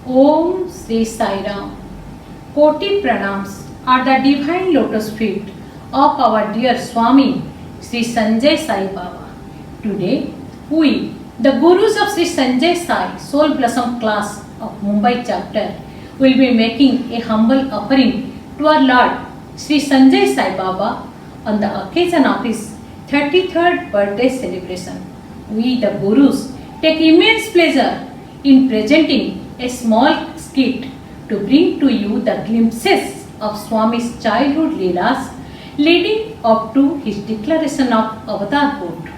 Om Sri Sai Ram. Koti pranams are the divine lotus feet of our dear Swami Sri Sanjay Sai Baba. Today, we, the Gurus of Sri Sanjay Sai Soul Blossom class of Mumbai chapter, will be making a humble offering to our Lord Sri Sanjay Sai Baba on the occasion of his 33rd birthday celebration. We, the Gurus, take immense pleasure in presenting a small skit to bring to you the glimpses of Swami's childhood leelas leading up to his declaration of avatarhood.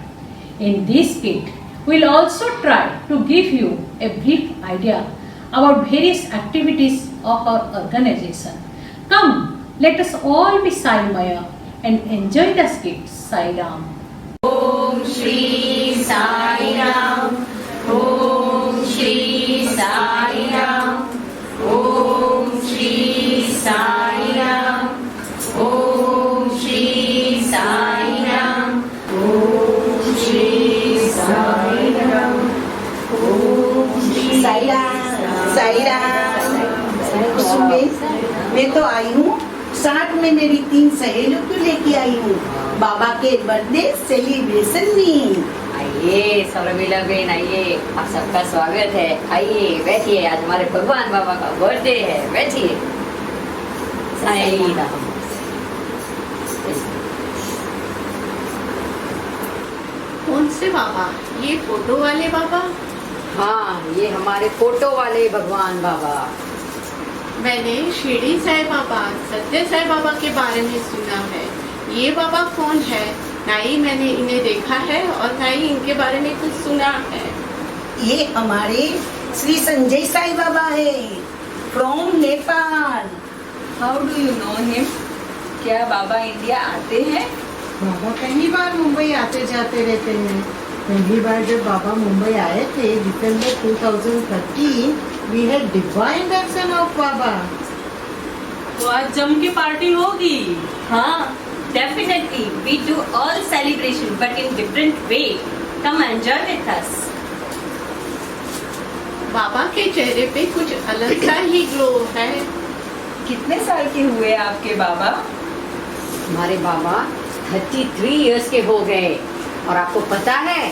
In this skit, we will also try to give you a brief idea about various activities of our organization. Come, let us all be Sai Maya and enjoy the skit. Sai Ram. Om Shri Sai Ram. Om Shri Sai Ram. Om Shri Sai Ram. Om Shri Sai Ram. Om Shri Sai Ram. Om Shri Sai Ram. सुबह मैं तो आई हूँ, साथ में मेरी 3 सहेलियों को लेके आई हूँ बाबा के बर्थडे सेलिब्रेशन में। आइए सौरभिला बेन, आइए, आप सबका स्वागत है। आइए बैठिए, आज हमारे भगवान बाबा का बर्थडे है, बैठिए। साईं राम। कौन से बाबा? ये फोटो वाले बाबा? हाँ, ये हमारे फोटो वाले भगवान बाबा। मैंने शिरडी साईं बाबा, सत्य साईं बाबा के बारे में सुना है। ये बाबा कौन है? ना ही मैंने इन्हें देखा है और ना ही इनके बारे में कुछ सुना है। ये हमारे श्री संजय साई बाबा है, from Nepal. How do you know him? क्या बाबा इंडिया आते हैं? बाबा पहली बार मुंबई आते जाते रहते हैं। पहली बार जब बाबा मुंबई आए थे दिसंबर 2013, we had divine darshan of Baba. तो आज जम की पार्टी होगी। हाँ, definitely. We do all celebration but in different way. Come enjoy with us. बाबा के चेहरे पे कुछ अलग सा ही ग्लो है। कितने साल के हुए आपके बाबा? हमारे बाबा 33 इयर्स के हो गए। और आपको पता है,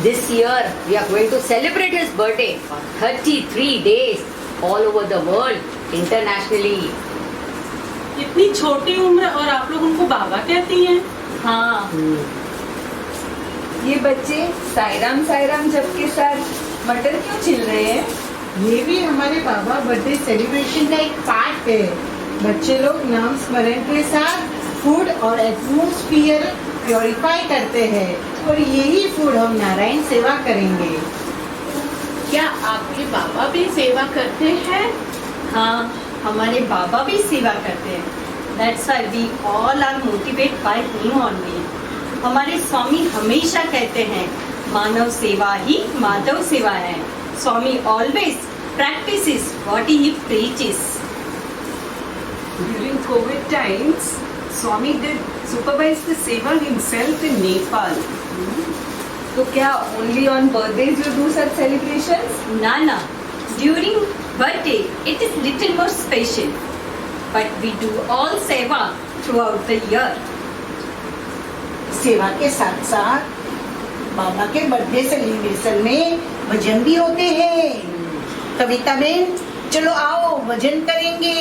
this year we are going to celebrate his birthday for 33 days all over the world, internationally. इतनी छोटी उम्र और आप लोग उनको बाबा कहती हैं? हाँ, ये बच्चे साईराम जब के साथ मटर क्यों छिल रहे हैं? ये भी हमारे बाबा बर्थडे सेलिब्रेशन का एक पार्ट है। बच्चे लोग नाम स्मरण के साथ फूड और एटमॉस्फेयर प्योरीफाई करते हैं और यही फूड हम नारायण सेवा करेंगे। क्या आपके बाबा भी सेवा करते हैं? हाँ, हमारे बाबा भी सेवा करते हैं। That's why we all are motivated by him only. हमारे स्वामी हमेशा कहते हैं, मानव सेवा ही माधव सेवा है। स्वामी always practices what he preaches. During COVID times, Swami did supervise the seva himself in Nepal. तो क्या only on birthdays you do such celebrations? Nana, during birthday it is little more special, but we do all seva throughout the year. सेवा के साथ साथ बाबा के birthday celebration में भजन भी होते हैं। कविता बेन, चलो आओ भजन करेंगे।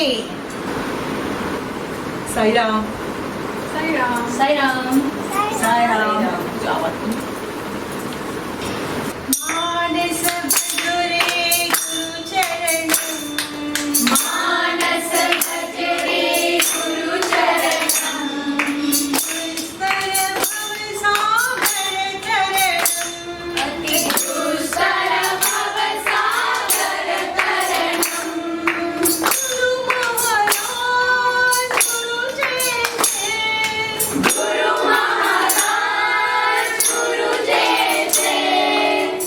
Sai Ram. Sai Ram. Sai Ram. मानस भजरे गुरु चरणम, मानस भजरे गुरु चरणम, दुष्कर भव सागर तरणम, अति दुष्कर भव सागर तरणम, गुरु महाराज गुरु जय जय, गुरु महाराज गुरु जय जय,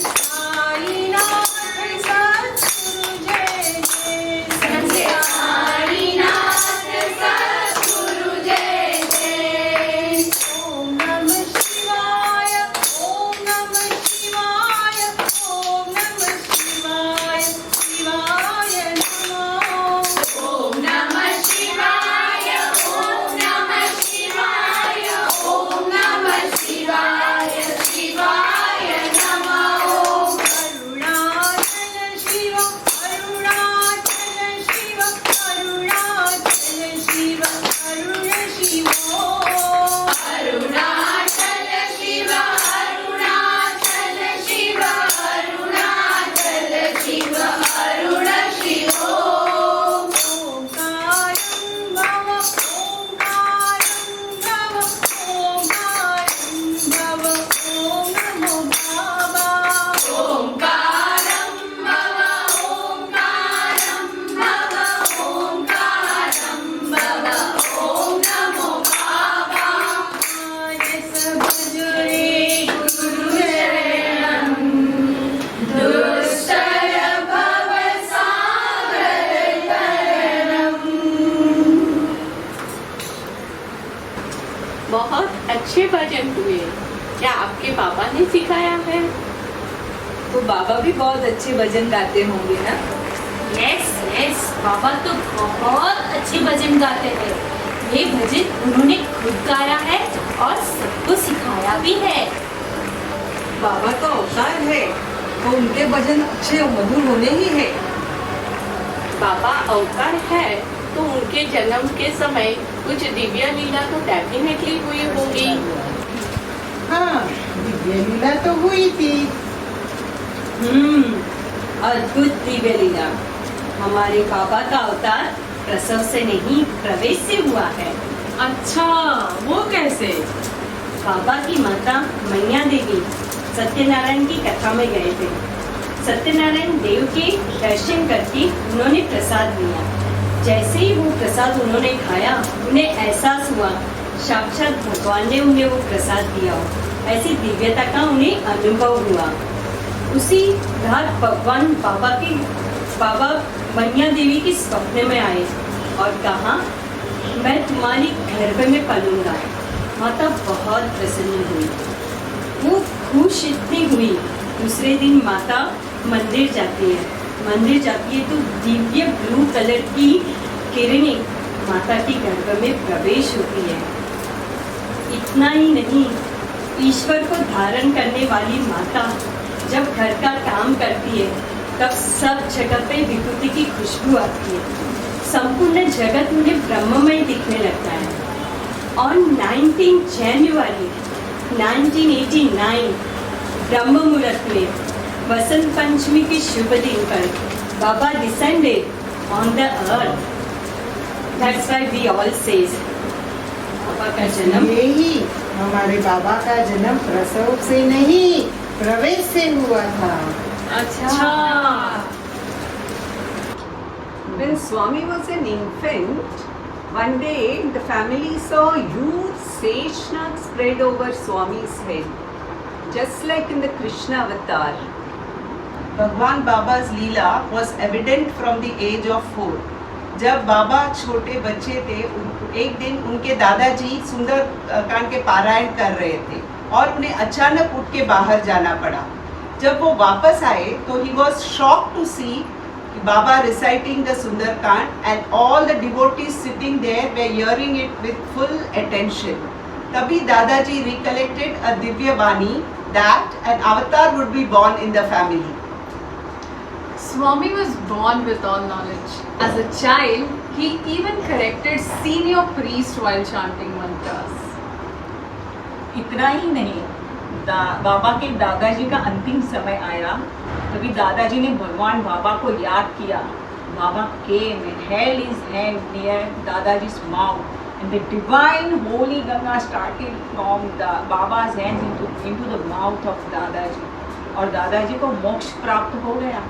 बहुत अच्छे भजन हुए। क्या आपके पापा ने सिखाया है? तो बाबा भी बहुत अच्छे भजन गाते होंगे ना? यस यस, बाबा तो बहुत अच्छे भजन गाते हैं। ये भजन उन्होंने खुद गाया है और सबको सिखाया भी है। बाबा का अवतार है तो उनके भजन अच्छे और मधुर होने ही है। बाबा अवतार है तो उनके जन्म के समय कुछ दिव्य लीला तो डेफिनेटली हुई होगी। हाँ, दिव्य लीला तो हुई थी। अद्भुत दिव्य लीला। हमारे बाबा का अवतार प्रसव से नहीं, प्रवेश से हुआ है। अच्छा, वो कैसे? बाबा की माता मैया देवी सत्यनारायण की कथा में गए थे। सत्यनारायण देव के दर्शन करके उन्होंने प्रसाद लिया। जैसे ही वो प्रसाद उन्होंने खाया, उन्हें एहसास हुआ साक्षात भगवान ने उन्हें वो प्रसाद दिया हो। ऐसी दिव्यता का उन्हें अनुभव हुआ। उसी रात भगवान बाबा मैया देवी के स्वप्न में आए और कहा, मैं तुम्हारी गर्भ में पलूंगा। माता बहुत प्रसन्न हुई, वो खुश इतनी हुई। दूसरे दिन माता मंदिर जाती है। मंदिर जाती है तो दिव्य ब्लू कलर की किरणें माता की गर्भ में प्रवेश होती है। इतना ही नहीं, ईश्वर को धारण करने वाली माता जब घर का काम करती है तब सब जगह पे विभूति की खुशबू आती है। संपूर्ण जगत उन्हें ब्रह्ममय दिखने लगता है। On 19 जनवरी 1989 ब्रह्म मुहूर्त में वसंत पंचमी के शुभ दिन पर Baba descended on the earth. That's why we all says Baba का जन्म, यही हमारे बाबा का जन्म प्रसव से नहीं, प्रवेश से हुआ था। अच्छा। When Swami was an infant, one day the family saw a huge sage spread over Swami's head, just like in the Krishna avatar. भगवान बाबा's लीला was evident from the age of 4. जब बाबा छोटे बच्चे थे, एक दिन उनके दादाजी सुंदर कांड के पारायण कर रहे थे और उन्हें अचानक उठ के बाहर जाना पड़ा। जब वो वापस आए तो he was shocked to see Baba reciting the Sundarkand and all the devotees sitting there were hearing it with full attention. तभी दादाजी recollected a Divya Vani that an avatar would be born in the family. Swami was born with all knowledge. As a child, he even corrected senior priests while chanting mantras. इतना ही नहीं, बाबा के दादाजी का अंतिम समय आया तभी दादाजी ने भगवान बाबा को याद किया। Baba came and held his hand near Dadaji's mouth, and the divine holy Ganga started from the Baba's hands into the mouth of Dadaji, और दादाजी को मोक्ष प्राप्त हो गया।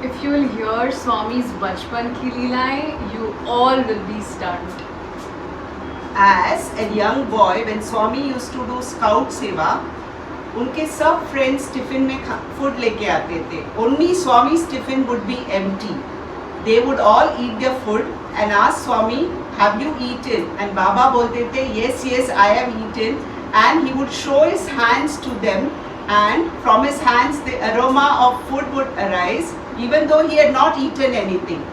If you will hear Swami's बचपन की लीलाएं, you all will be stunned. As a young boy, when Swami used to do scout seva, उनके सब फ्रेंड्स टिफिन में फूड लेके आते थे। Only Swami's tiffin would be empty. They would all eat their food and ask Swami, "Have you eaten?" And Baba बोलते थे, "Yes, yes, I have eaten." And he would show his hands to them, and from his hands the aroma of food would arise, even though he had not eaten anything.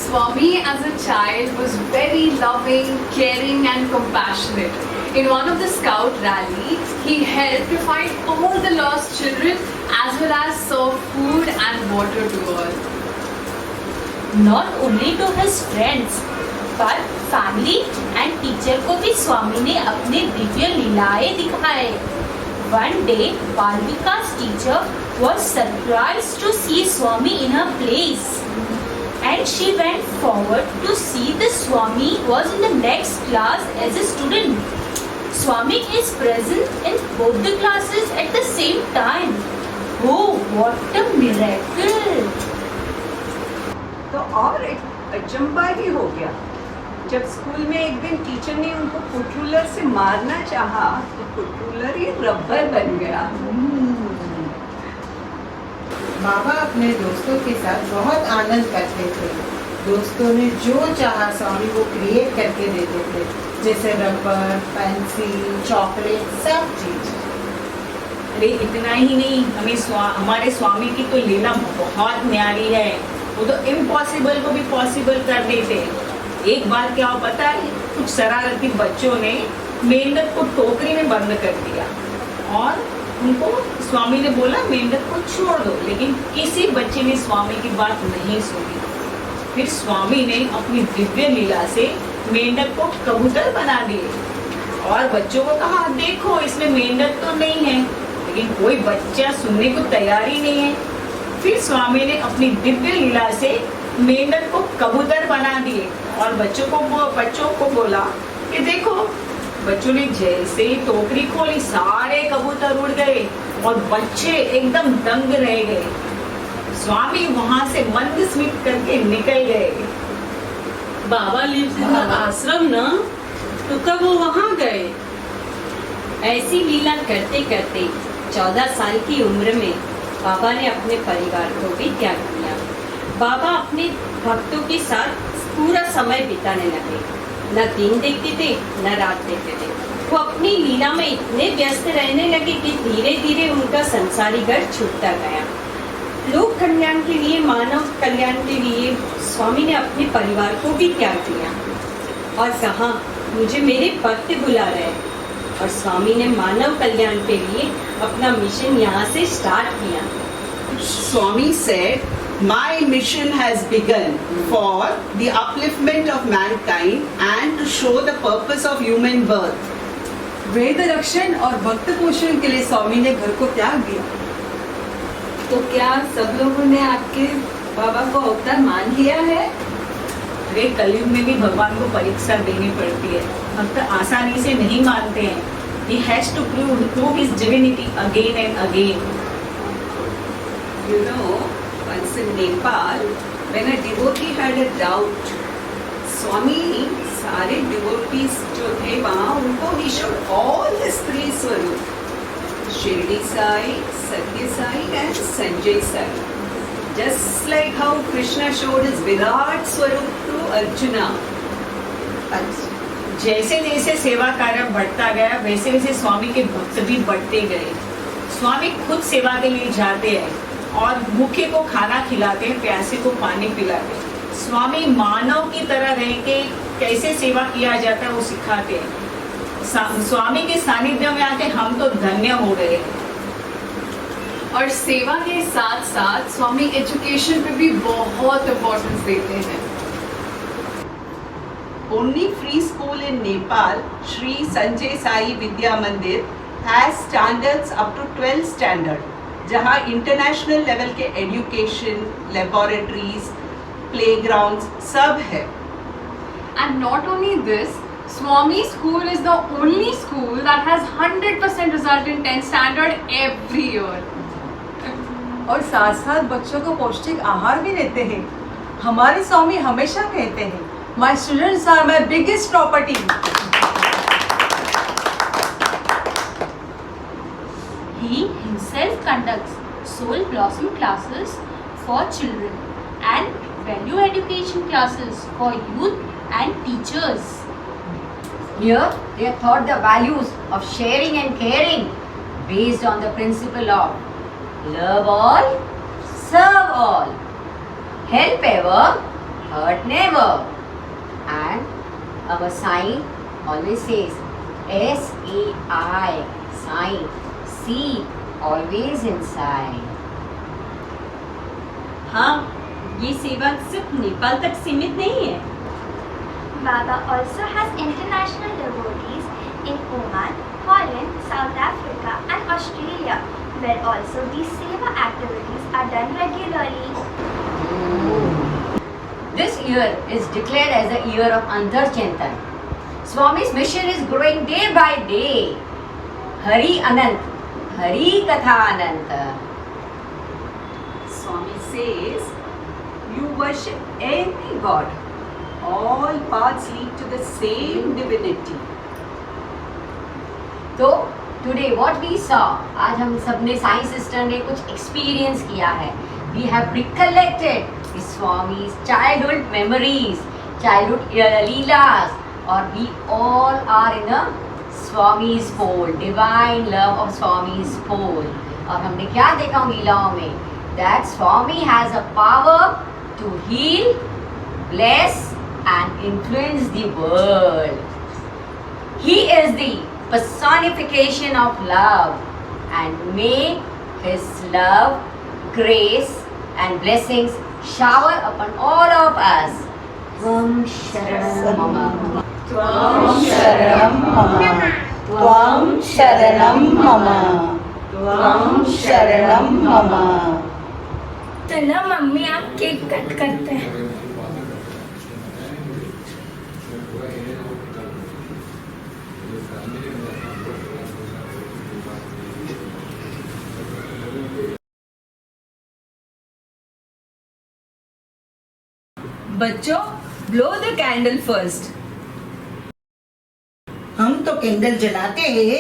Swami as a child was very loving, caring and compassionate. In one of the scout rallies, he helped to find all the lost children as well as serve food and water to all. Not only to his friends, but family and teacher को भी स्वामी ने अपने दिव्य लीलाएं दिखाए। One day, Balvika's teacher was surprised to see Swami in her place, and she went forward to see the Swami was in the next class as a student. Swami is present in both the classes at the same time. Oh, what a miracle! तो और एक अचंबा ही हो गया जब school में एक दिन teacher ने उनको फुट रूलर से मारना चाहा तो फुट रूलर ही रबर बन गया। बाबा अपने दोस्तों के साथ बहुत आनंद करते थे। दोस्तों ने जो चाहा स्वामी वो क्रिएट करके देते थे। जैसे रबर, पेंसिल, चॉकलेट, सब चीज। अरे इतना ही नहीं, हमारे स्वामी की तो लीला बहुत न्यारी है। वो तो इम्पॉसिबल को भी पॉसिबल कर देते हैं। एक बार क्या पता है, कुछ शरारती बच्चों ने मेंढक को टोकरी में बंद कर दिया और उनको स्वामी ने बोला मेंढक को छोड़ दो, लेकिन किसी बच्चे ने स्वामी की बात नहीं सुनी। फिर स्वामी ने अपनी दिव्य लीला से मेंढक को कबूतर बना दिए और बच्चों को कहा देखो इसमें मेंढक तो नहीं है, लेकिन कोई बच्चा सुनने को तैयार ही नहीं है। फिर स्वामी ने अपनी दिव्य लीला से मेंढक को कबूतर बना दिए और बच्चों को बोला कि देखो। बच्चों ने जैसे ही टोकरी खोली सारे कबूतर उड़ गए और बच्चे एकदम दंग रह गए। स्वामी वहां से मंद स्मित करके निकल गए। बाबा लिव्स इन द आश्रम ना, तो कब वो वहाँ गए? ऐसी लीला करते करते 14 साल की उम्र में बाबा ने अपने परिवार को भी त्याग दिया। बाबा अपने भक्तों के साथ पूरा समय बिताने लगे। न दिन देखते थे न रात देखते थे। वो अपनी लीला में इतने व्यस्त रहने लगे कि धीरे धीरे उनका संसारी घर छूटता गया। लोक कल्याण के लिए, मानव कल्याण के लिए स्वामी ने अपने परिवार को भी त्याग दिया और कहा मुझे मेरे भक्त बुला रहे हैं। और स्वामी ने मानव कल्याण के लिए अपना मिशन यहाँ से स्टार्ट किया। Swami said, my mission has begun for the upliftment of mankind and to show the purpose of human birth. वेद रक्षण और भक्त पोषण के लिए स्वामी ने घर को त्याग दिया। तो क्या सब लोगों ने आपके बाबा को अवतार मान लिया है? अरे कलयुग में भी भगवान को परीक्षा देनी पड़ती है, भक्त आसानी से नहीं मानते हैं। He has to prove his divinity again and again. You know, once in Nepal, when a devotee had a doubt, Swami सारे devotees जो थे वहाँ उनको he showed all his three स्वरूप, Shirdi Sai, Satya Sai and Sanjay Sai. Just like how Krishna showed his Virat Swarup to Arjuna. जैसे जैसे सेवा कार्य बढ़ता गया वैसे वैसे स्वामी के भक्त भी बढ़ते गए। स्वामी खुद सेवा के लिए जाते हैं और भूखे को खाना खिलाते हैं, प्यासे को पानी पिलाते हैं। स्वामी मानव की तरह रह के कैसे सेवा किया जाता है वो सिखाते हैं। स्वामी के सानिध्य में आके हम तो धन्य हो गए। और सेवा के साथ साथ स्वामी एजुकेशन पे भी बहुत इम्पोर्टेंस देते हैं। Only free school in Nepal, Sri Sanjay Sai Vidya Mandir, has standards up to 12th standard, जहाँ international level के education, laboratories, playgrounds सब है। And not only this, Swami School is the only school that has 100% result in 10th standard every year. और साथ साथ बच्चों को पौष्टिक आहार भी देते हैं। हमारे स्वामी हमेशा कहते हैं, My students are my biggest property. He himself conducts soul blossom classes for children and value education classes for youth and teachers. Here they are taught the values of sharing and caring based on the principle of love all, serve all, help ever, hurt never. And our sign always says S-A-I, sign, see, always inside. हाँ, ये सेवा सिर्फ नेपाल तक सीमित नहीं है। Baba also has international devotees in Oman, Holland, South Africa and Australia, where also these seva activities are done regularly. This year is declared as a year of Antar Chintan. Swami's mission is growing day by day. Hari Anant, Hari Katha Ananta. Swami says, you worship any god. All paths lead to the same divinity. तो today what we saw, आज हम सबने Sai sister ने कुछ experience किया है. We have recollected the Swami's childhood memories, childhood leelas, और we all are in a Swami's fold, divine love of Swami's fold. और हमने क्या देखा लीलाओं में? That Swami has a power to heal, bless and influence the world. He is the personification of love, and may His love, grace and blessings shower upon all of us. Tvam Sharanam Mama. Tvam Sharanam Mama. Tvam Sharanam Mama. Tvam Sharanam Mama. चलो mummy आप cake cut करते हैं। बच्चों, blow the candle first. हम तो candle जलाते हैं,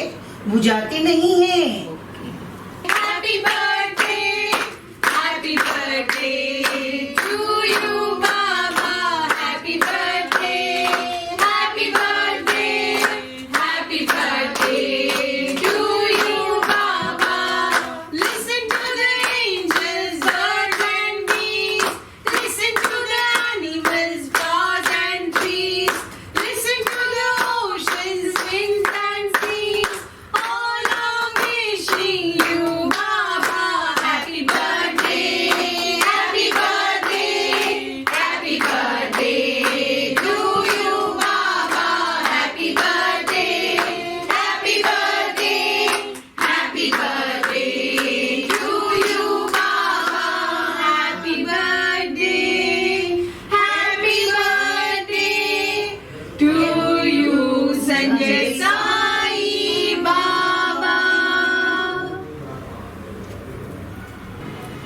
बुझाते नहीं हैं। Happy birthday to you, Baba. Happy birthday to you, Baba. Listen to the angels, birds and bees. Listen to the animals, flowers and trees. Listen to the oceans, winds and seas. All are wishing you, Baba, happy birthday to you, Baba. Happy birthday to you, Baba. Happy birthday to you, Sanjay Sai Baba.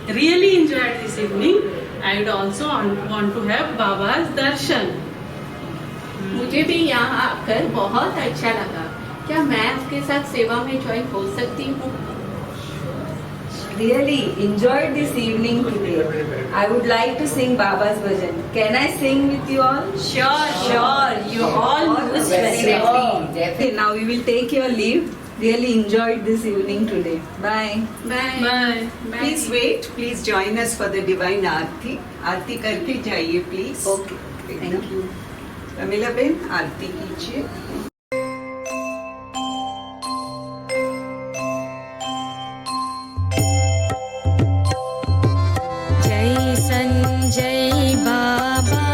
Really enjoyed this evening. I would also want to have Baba's darshan. मुझे भी यहाँ आकर बहुत अच्छा लगा। क्या मैं आपके साथ सेवा में ज्वाइन हो सकती हूँ? Really enjoyed this evening today. I would like to sing Baba's bhajan. Can I sing with you all? Sure. You all most Definitely. Okay, now we will take your leave. Really enjoyed this evening today. Bye. Bye. Please wait. Please join us for the divine आरती. आरती करके जाइए please. Okay. Thank you. Ramila ben आरती कीजिए. जय संजय बाबा,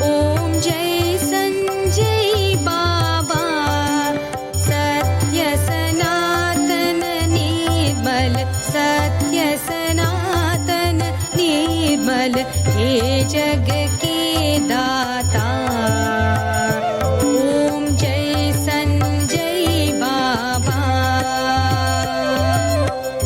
ओम जय संजय बाबा। सत्य सनातन निर्मल, सत्य सनातन निर्मल, हे जग के दाता। ओम जय संजय बाबा।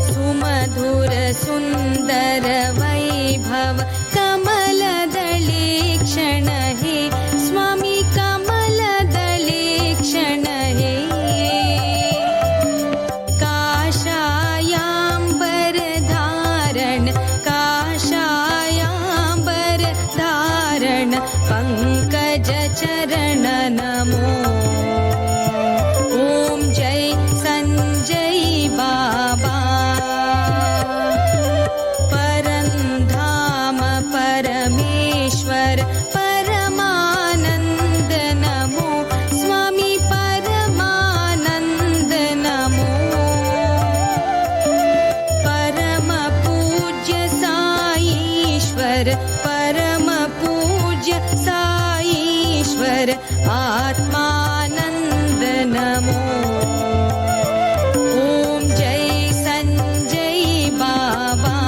सुमधुर सुंदर वैभव कमल दलेक्षण हे स्वामी, कमल दलेक्षण हे। काषायाम्बर धारण, काषायाम्बर धारण, पंकज चरण नमो। ओम जय संजय बाबा। परंधाम परमेश्वर परमानंद नमो स्वामी, परमानंद नमो। परम पूज्य साईश्वर, परम पूज्य साईश्वर, आत्मानंद नमो। ओम जय संजय बाबा।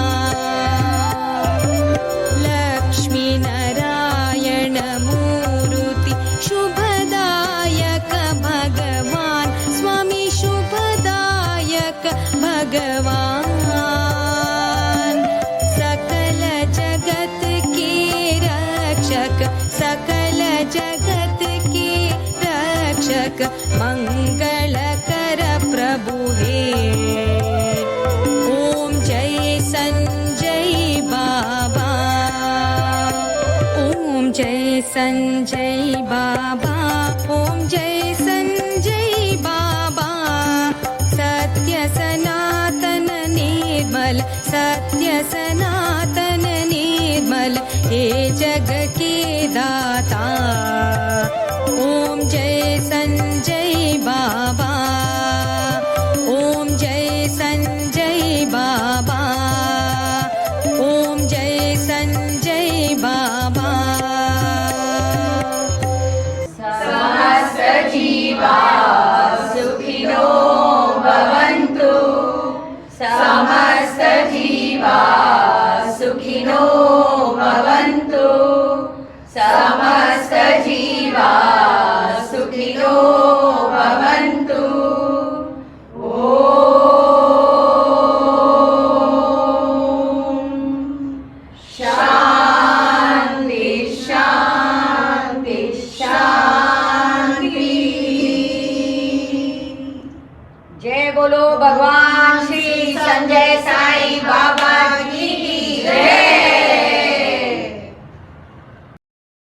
लक्ष्मी नारायण मूर्ति शुभदायक भगवान स्वामी, शुभदायक भगवान। सकल जगत के रक्षक, सकल जगत के रक्षक, मंगलकर प्रभु हे। ओम जय संजय बाबा। ओम जय संजय बाबा। ओम सत्य सनातन निर्मल हे जग के दाता। ओम जय संजय बाबा, ओम जय संजय बाबा, ओम जय संजय बाबा। समस्त जीवा सुखिनो भवन्तु, समस्त जीवा सुखिनो भवन्तु, समस्त जीवा सुखिनो भवन्तु। शांति शांति शांति। जय बोलो भगवान